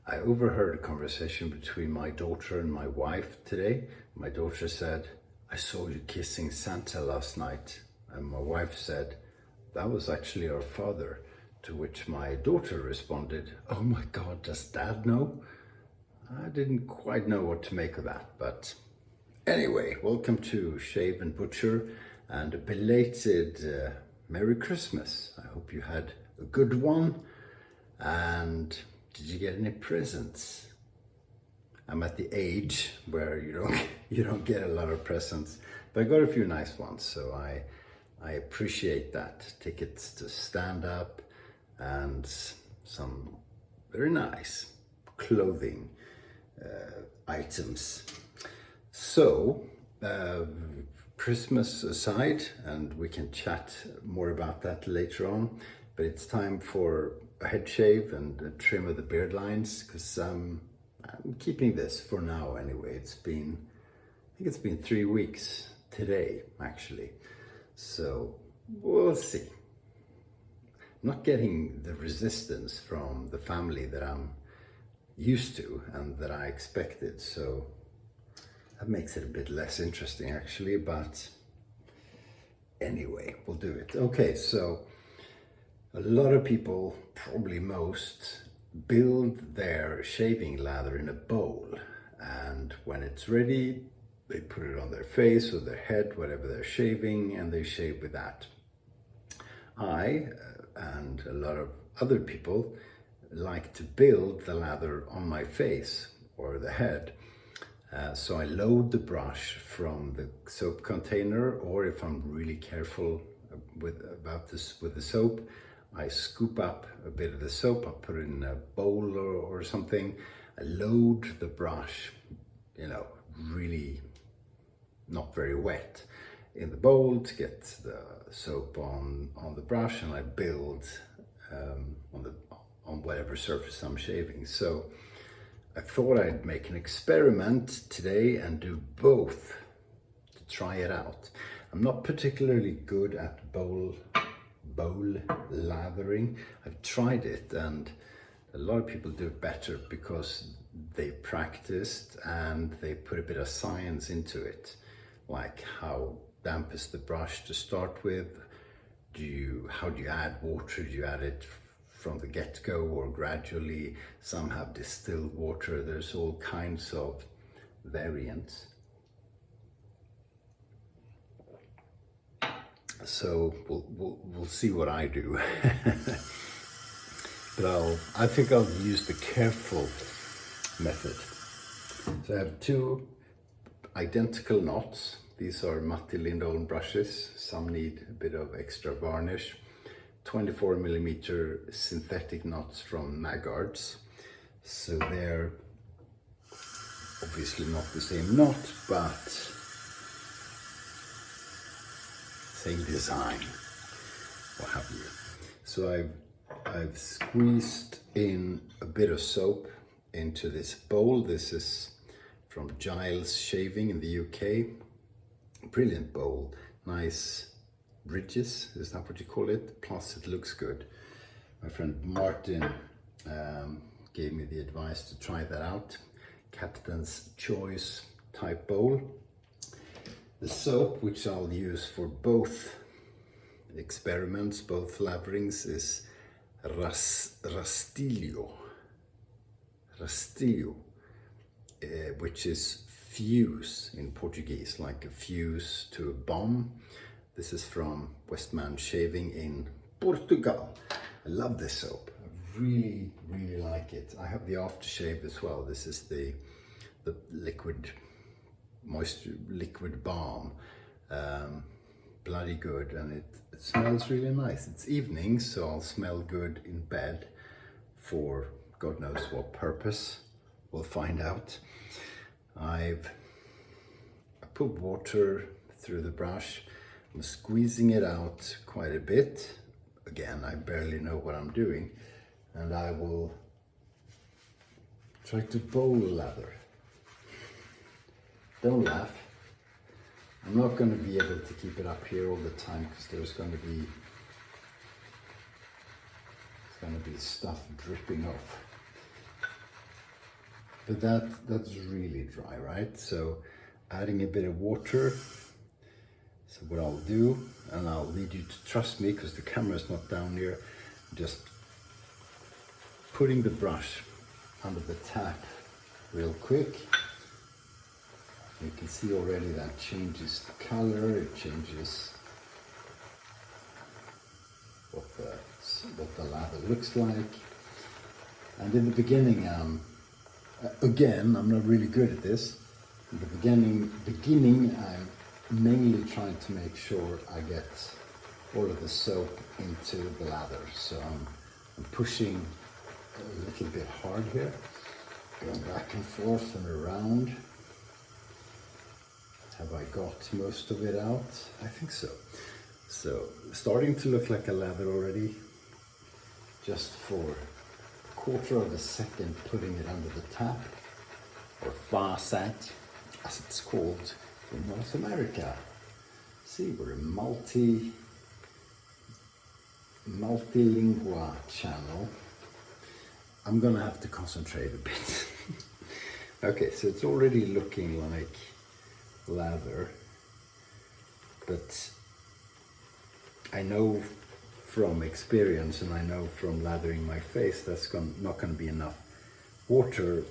I overheard a conversation between my daughter and my wife today. My daughter said, "I saw you kissing Santa last night." And my wife said, "That was actually our father." To which my daughter responded, "Oh my God, does Dad know?" I didn't quite know what to make of that, but anyway, welcome to Shave&Butcher and a belated Merry Christmas. I hope you had a good one. And did you get any presents? I'm at the age where you don't get a lot of presents, but I got a few nice ones, so I appreciate that. Tickets to stand up and some very nice clothing items. So Christmas aside, and we can chat more about that later on, but it's time for a head shave and a trim of the beard lines, because I'm keeping this for now anyway. I think it's been 3 weeks today actually, so we'll see. I'm not getting the resistance from the family that I'm used to and that I expected, so that makes it a bit less interesting actually, but anyway, we'll do it. Okay, so a lot of people, probably most, build their shaving lather in a bowl, and when it's ready, they put it on their face or their head, whatever they're shaving, and they shave with that. I and a lot of other people like to build the lather on my face or the head. So I load the brush from the soap container, or if I'm really careful with the soap, I scoop up a bit of the soap, I put it in a bowl or something. I load the brush, really not very wet, in the bowl to get the soap on the brush, and I build on whatever surface I'm shaving. So I thought I'd make an experiment today and do both to try it out. I'm not particularly good at bowl lathering. I've tried it, and a lot of people do it better because they practiced and they put a bit of science into it, like how damp is the brush to start with, how do you add water, do you add it from the get-go or gradually? Some have distilled water. There's all kinds of variants. So we'll see what I do. But I think I'll use the careful method. So I have 2 identical knots. These are Matti Lindholm brushes. Some need a bit of extra varnish. 24mm synthetic knots from Magards. So they're obviously not the same knot, but same design, what have you. So I've squeezed in a bit of soap into this bowl. This is from Giles Shaving in the UK. Brilliant bowl, nice ridges, is that what you call it? Plus it looks good. My friend Martin gave me the advice to try that out. Captain's Choice type bowl. The soap, which I'll use for both experiments, both latherings, is Rastilho, which is fuse in Portuguese, like a fuse to a bomb. This is from Westman Shaving in Portugal. I love this soap. I really, really like it. I have the aftershave as well. This is the liquid balm. Bloody good, and it smells really nice. It's evening, so I'll smell good in bed for God knows what purpose. We'll find out. I put water through the brush. I'm squeezing it out quite a bit. Again, I barely know what I'm doing, and I will try to bowl lather. Don't laugh. I'm not going to be able to keep it up here all the time, because there's going to be stuff dripping off. but that's really dry, right? So adding a bit of water. So what I'll do, and I'll need you to trust me because the camera's not down here, just putting the brush under the tap real quick. You can see already that changes the color, it changes what the lather looks like. And in the beginning, again, I'm not really good at this. In the beginning, I'm mainly trying to make sure I get all of the soap into the lather. So I'm pushing a little bit hard here, going back and forth and around. Have I got most of it out? I think so. So starting to look like a lather already. Just for a quarter of a second putting it under the tap, or faucet as it's called in North America. See, we're a multilingual channel. I'm gonna have to concentrate a bit. Okay, so it's already looking like lather, but I know from experience, and I know from lathering my face, that's not going to be enough water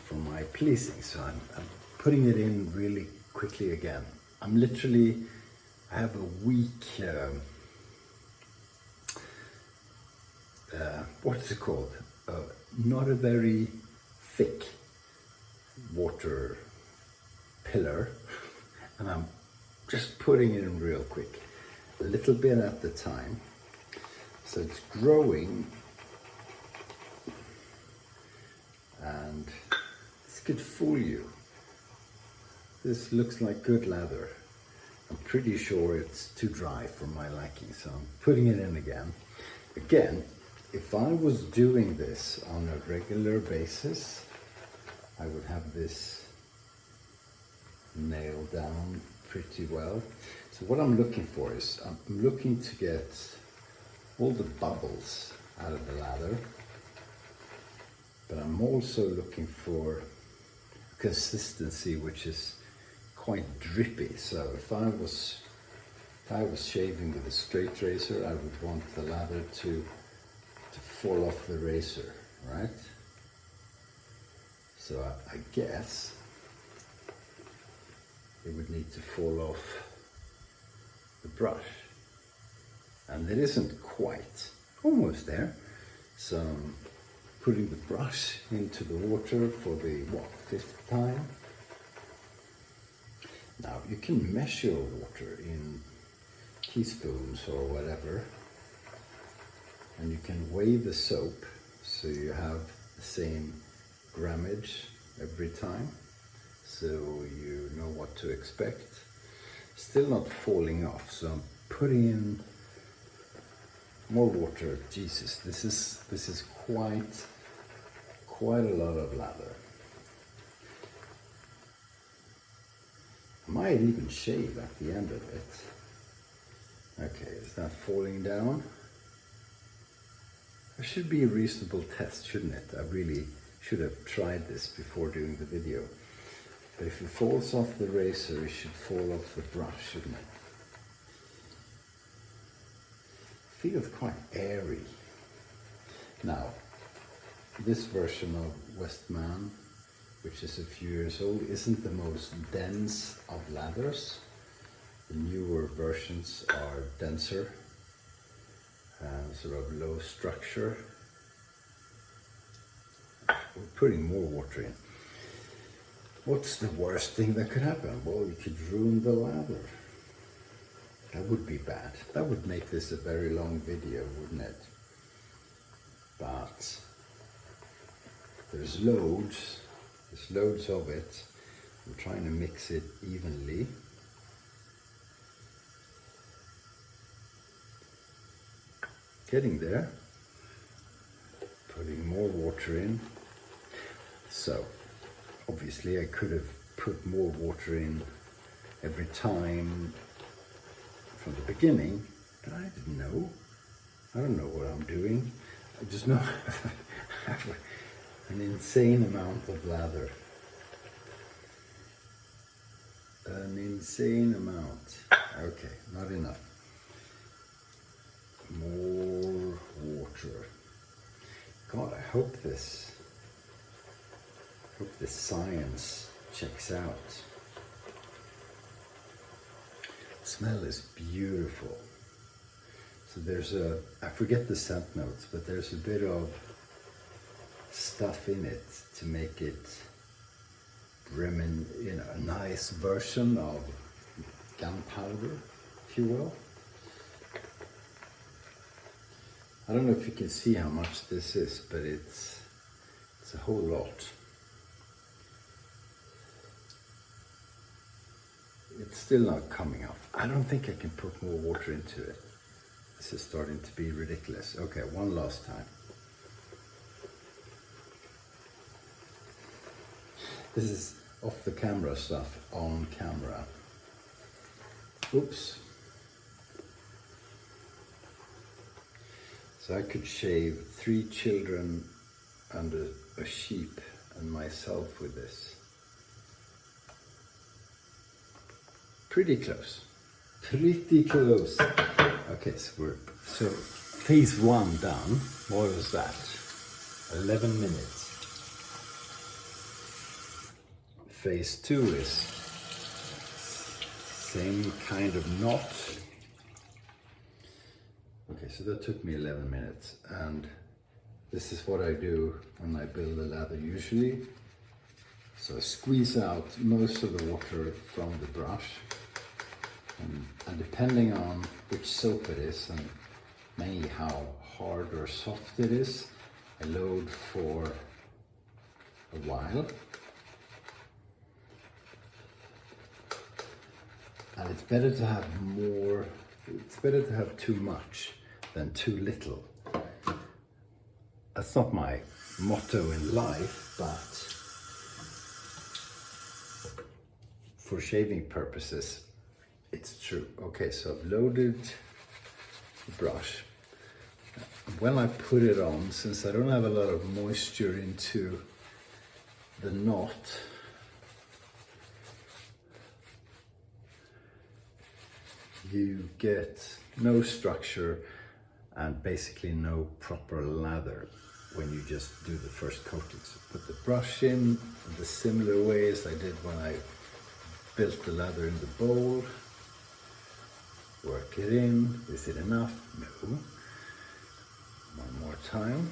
for my pleasing. So I'm putting it in really quickly again. I have a weak, what's it called? Not a very thick water pillar, and I'm just putting it in real quick, a little bit at the time. So it's growing, and this could fool you. This looks like good lather. I'm pretty sure it's too dry for my liking, so I'm putting it in again. Again, if I was doing this on a regular basis, I would have this nailed down pretty well. So what I'm looking for is, I'm looking to get all the bubbles out of the lather, but I'm also looking for consistency which is quite drippy. So if I was shaving with a straight razor, I would want the lather to fall off the razor, right? So I guess it would need to fall off the brush. And it isn't quite, almost there. So I'm putting the brush into the water for the, 5th time? Now you can measure water in teaspoons or whatever, and you can weigh the soap so you have the same grammage every time, so you know what to expect. Still not falling off, so I'm putting in more water. Jesus, this is quite a lot of lather. I might even shave at the end of it. Okay, is that falling down? It should be a reasonable test, shouldn't it? I really should have tried this before doing the video. But if it falls off the razor, it should fall off the brush, shouldn't it? Feels quite airy. Now, this version of Westman, which is a few years old, isn't the most dense of lathers. The newer versions are denser, sort of low structure. We're putting more water in. What's the worst thing that could happen? Well, you could ruin the lather. That would be bad. That would make this a very long video, wouldn't it? But there's loads of it. I'm trying to mix it evenly. Getting there. Putting more water in. So, obviously I could have put more water in every time from the beginning, but I didn't know. I don't know what I'm doing. I just know I An insane amount of lather. An insane amount. Okay, not enough. More water. God, I hope this science checks out. The smell is beautiful. So there's I forget the scent notes, but there's a bit of stuff in it to make it a nice version of gunpowder, if you will. I don't know if you can see how much this is, but it's a whole lot. It's still not coming up. I don't think I can put more water into it. This is starting to be ridiculous. Okay, one last time. This is off the camera stuff, on camera. Oops. So I could shave 3 children and a sheep and myself with this. Pretty close. Pretty close. Okay, so phase 1 done. What was that? 11 minutes. Phase 2 is same kind of knot. Okay, so that took me 11 minutes, and this is what I do when I build a lather usually. So I squeeze out most of the water from the brush, and depending on which soap it is and mainly how hard or soft it is, I load for a while. And it's better to have more, it's better to have too much than too little. That's not my motto in life, but for shaving purposes, it's true. Okay, so I've loaded the brush. When I put it on, since I don't have a lot of moisture into the knot, you get no structure and basically no proper lather when you just do the first coating. So put the brush in the similar way as I did when I built the lather in the bowl. Work it in. Is it enough? No. One more time.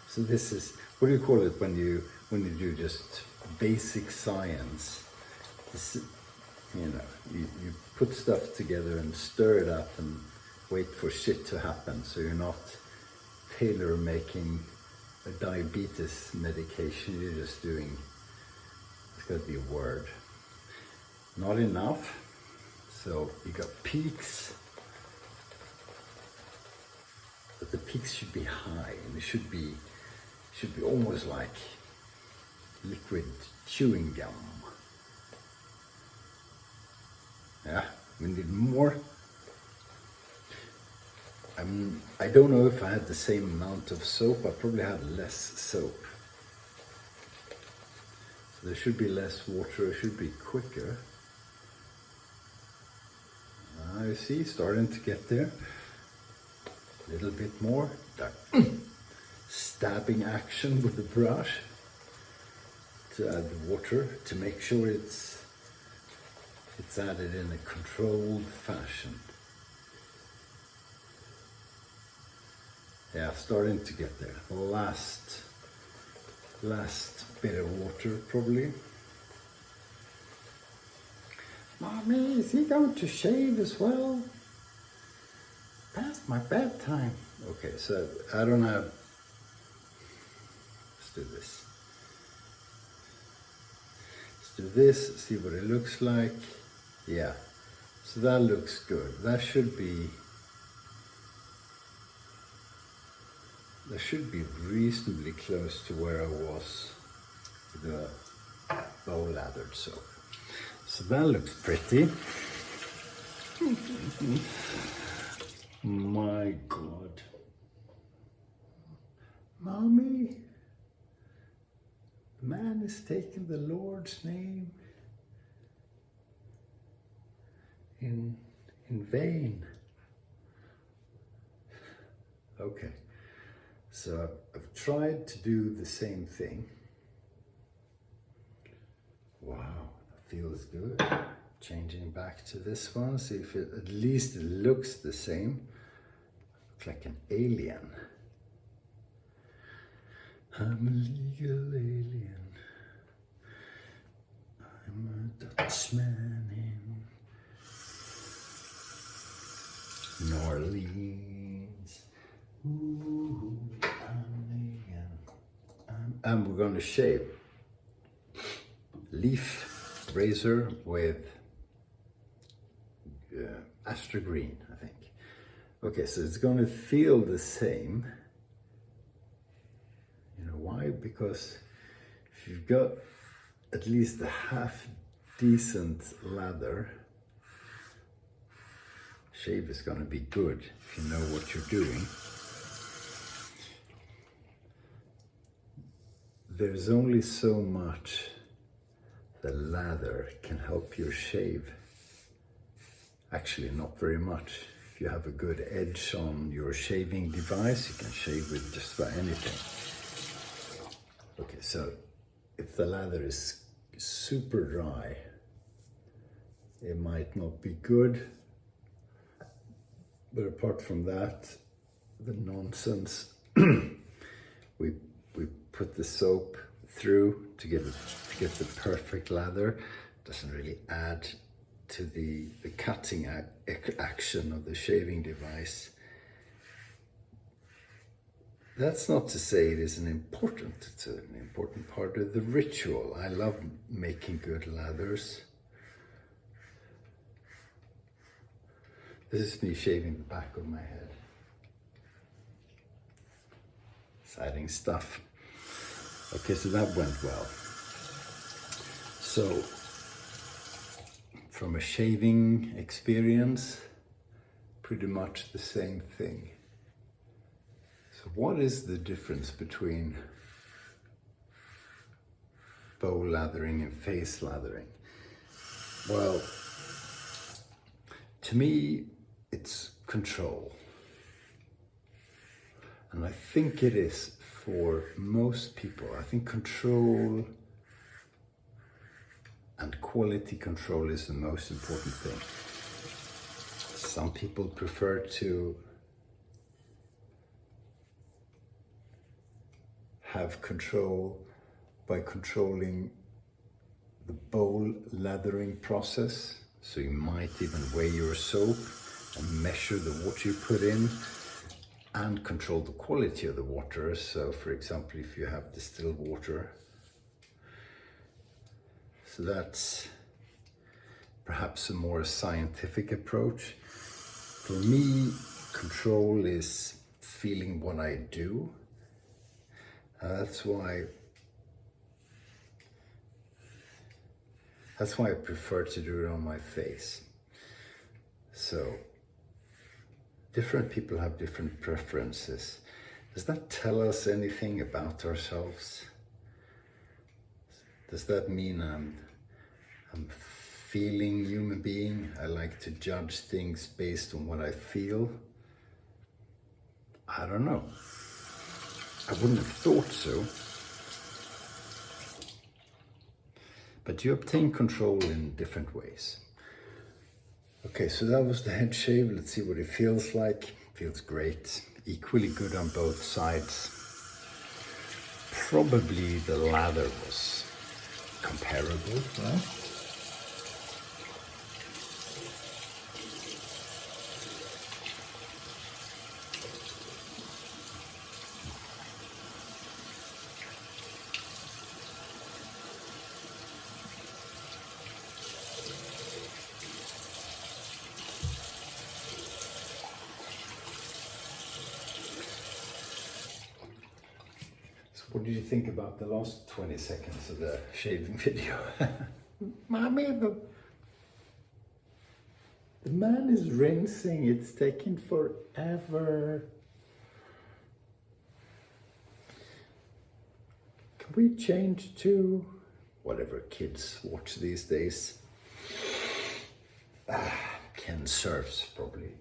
So this is, what do you call it when you do just basic science? This, you put stuff together and stir it up and wait for shit to happen, so you're not tailor making a diabetes medication. You're just doing, it's got to be a word, not enough. So you got peaks, but the peaks should be high, and it should be almost like liquid chewing gum. Yeah, we need more. I don't know if I had the same amount of soap. I probably had less soap. So there should be less water. It should be quicker. I see, starting to get there. A little bit more. Stabbing action with the brush to add the water to make sure it's added in a controlled fashion. Yeah, starting to get there. Last bit of water probably. Mommy, is he going to shave as well? Past my bedtime. Okay, so I don't have. Let's do this. Let's do this, see what it looks like. Yeah, so that looks good. That should be reasonably close to where I was with the bowl lathered soap. So that looks pretty. My God. Mommy, the man is taking the Lord's name in vain. Okay, so I've tried to do the same thing. Wow, that feels good. Changing back to this one, see if it at least looks the same. Looks like an alien. I'm a legal alien. I'm a Dutchman in New Orleans. Ooh, I'm an alien. And we're going to shave. Leaf razor with Astra Green, I think. Okay, so it's going to feel the same. You know why? Because if you've got at least a half decent lather, shave is going to be good if you know what you're doing. There's only so much the lather can help your shave. Actually, not very much. If you have a good edge on your shaving device, you can shave with just about anything. Okay, so if the lather is super dry, it might not be good. But apart from that, the nonsense, we put the soap through to get the perfect lather. Doesn't really add to the cutting action of the shaving device. That's not to say it's an important part of the ritual. I love making good lathers. This is me shaving the back of my head. Exciting stuff. Okay, so that went well. So, from a shaving experience, pretty much the same thing. So what is the difference between bow lathering and face lathering? Well, to me, it's control. And I think it is for most people. I think control and quality control is the most important thing. Some people prefer to have control by controlling the bowl lathering process. So you might even weigh your soap and measure the water you put in and control the quality of the water. So for example, if you have distilled water, so that's perhaps a more scientific approach. For me, control is feeling what I do. That's why I prefer to do it on my face. So different people have different preferences. Does that tell us anything about ourselves? Does that mean I'm a feeling human being? I like to judge things based on what I feel? I don't know. I wouldn't have thought so. But you obtain control in different ways. Okay, so that was the head shave. Let's see what it feels like. Feels great. Equally good on both sides. Probably the lather was comparable, right? What did you think about the last 20 seconds of the shaving video? Mommy, the The man is rinsing, it's taking forever. Can we change to whatever kids watch these days? Ken Surfs, probably.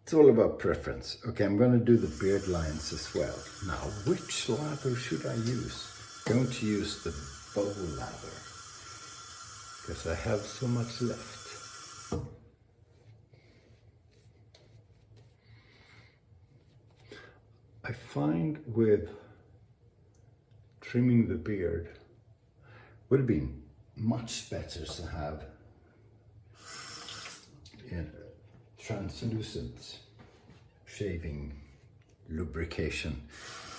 It's all about preference. Okay, I'm gonna do the beard lines as well. Now, which lather should I use? I'm going to use the bow lather, because I have so much left. I find with trimming the beard, would have been much better to have translucent shaving lubrication,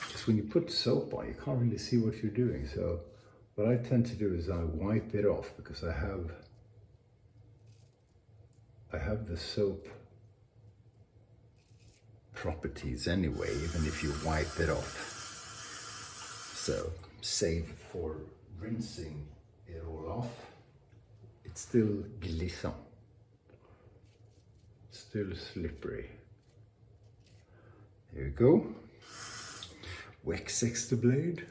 because when you put soap on, you can't really see what you're doing. So what I tend to do is I wipe it off, because I have the soap properties anyway, even if you wipe it off. So save for rinsing it all off. It's still glissant, still slippery. There you go. Wax the blade.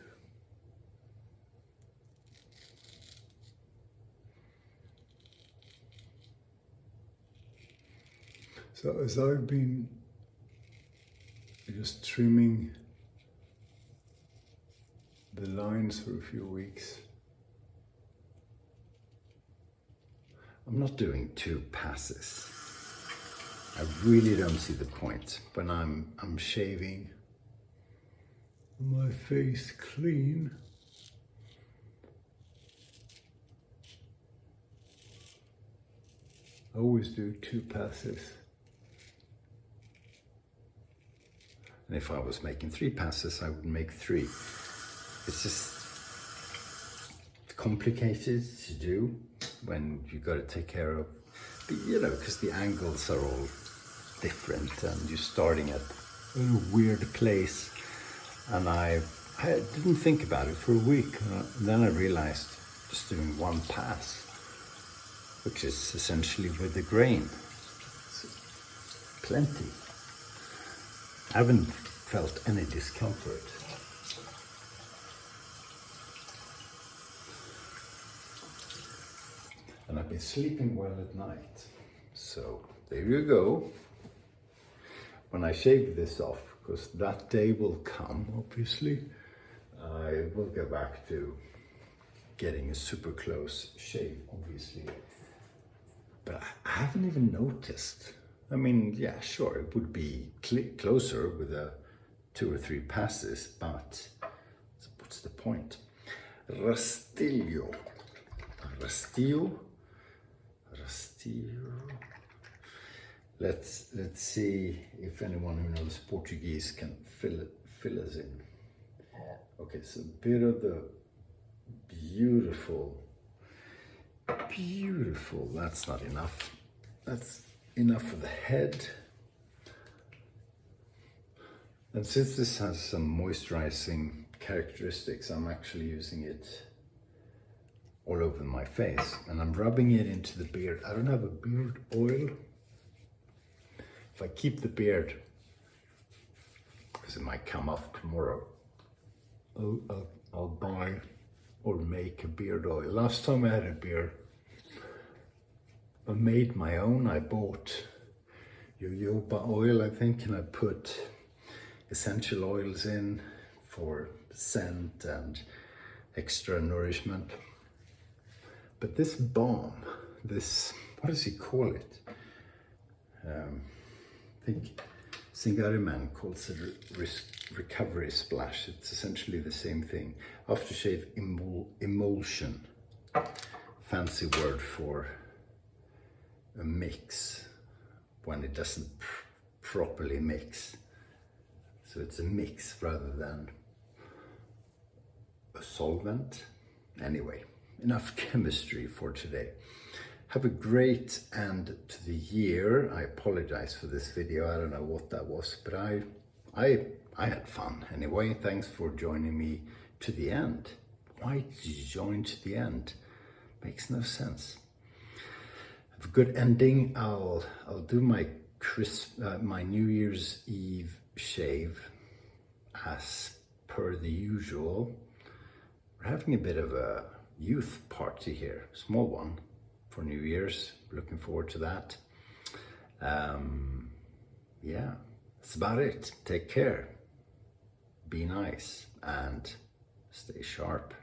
So as I've been just trimming the lines for a few weeks, I'm not doing 2 passes. I really don't see the point when I'm shaving my face clean. I always do 2 passes. And if I was making 3 passes, I would make 3. It's just complicated to do when you got to take care of because the angles are all different and you're starting at a weird place. And I didn't think about it for a week. Then I realized just doing 1 pass, which is essentially with the grain, it's plenty. I haven't felt any discomfort. And I've been sleeping well at night. So there you go. When I shave this off, because that day will come, obviously, I will go back to getting a super close shave, obviously. But I haven't even noticed. I mean, yeah, sure, it would be closer with 2 or 3 passes, but what's the point? Rastillo. Let's see if anyone who knows Portuguese can fill us in. Okay, so a bit of the beautiful, that's not enough. That's enough for the head. And since this has some moisturizing characteristics, I'm actually using it all over my face, and I'm rubbing it into the beard. I don't have a beard oil. If I keep the beard, because it might come off tomorrow, I'll buy or make a beard oil. Last time I had a beard, I made my own. I bought jojoba oil, I think, and I put essential oils in for scent and extra nourishment. But this balm, what does he call it? I think Singariman calls it recovery splash. It's essentially the same thing. Aftershave emulsion, fancy word for a mix when it doesn't properly mix. So it's a mix rather than a solvent. Anyway, enough chemistry for today. Have a great end to the year. I apologize for this video. I don't know what that was, but I had fun anyway. Thanks for joining me to the end. Why did you join to the end? Makes no sense. Have a good ending. I'll do my my New Year's Eve shave as per the usual. We're having a bit of a youth party here, small one for New Year's. Looking forward to that. Yeah, that's about it. Take care, be nice, and stay sharp.